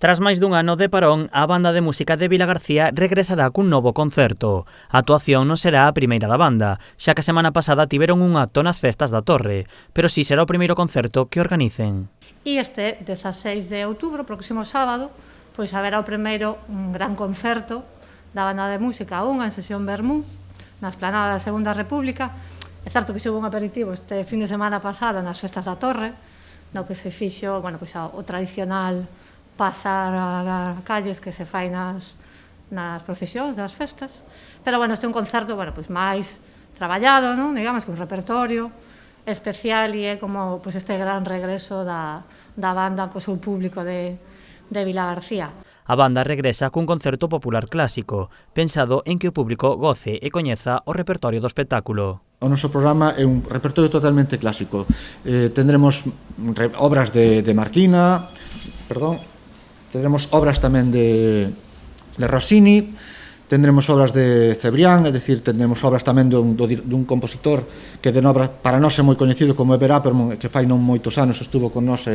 Tras máis dun ano de parón, a banda de música de Vilagarcía regresará cun novo concerto. A actuación non será a primeira da banda, xa que a semana pasada tiveron un acto nas festas da Torre, pero si será o primeiro concerto que organicen. E este 16 de outubro, próximo sábado, pois haberá o primeiro gran concerto da banda de música unha en sesión Vermú, na esplanada da Segunda República. É certo que xugo un aperitivo este fin de semana pasada nas festas da Torre, no que se fixo, bueno, pois o tradicional pasar a calles que se fai nas procesións das festas, pero, bueno, este é un concerto, bueno, pois máis traballado, non? Digamos, con repertorio especial e é como pois este gran regreso da banda pois ao público de Vilagarcía. A banda regresa cun concerto popular clásico, pensado en que o público goce e coñeza o repertorio do espectáculo. O noso programa é un repertorio totalmente clásico. Tendremos obras de Marquina, tendremos obras tamén de Rossini, tendremos obras de Cebrián, é dicir, tendremos obras tamén dun compositor que de obra para nós é moi coñecido como Eber Apermon, que fai non moitos anos estuvo con nós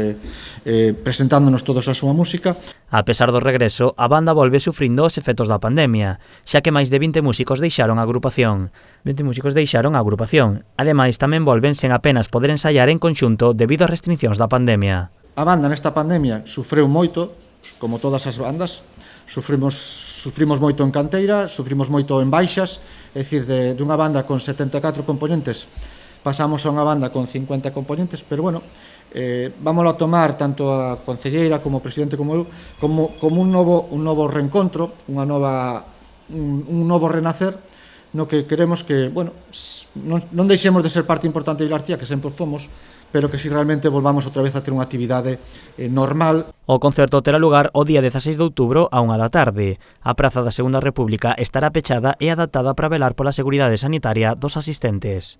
presentándonos toda a súa música. A pesar do regreso, a banda volve sufrindo os efectos da pandemia, xa que máis de 20 músicos deixaron a agrupación. Ademais, tamén volven sen apenas poder ensaiar en conxunto debido ás restriccións da pandemia. A banda nesta pandemia sufreu moito, como todas as bandas, sufrimos moito en canteira, sufrimos moito en baixas, é dicir, dunha banda con 74 componentes pasamos a unha banda con 50 componentes, pero, bueno, vámoslo a tomar tanto a concelleira como o presidente como eu como un novo reencontro, un novo renacer, no que queremos que, bueno, non deixemos de ser parte importante de Vilagarcía, que sempre fomos, pero que si realmente volvamos outra vez a ter unha actividade normal. O concerto terá lugar o día 16 de outubro a 1 da tarde. A Praza da Segunda República estará pechada e adaptada para velar pola seguridade sanitaria dos asistentes.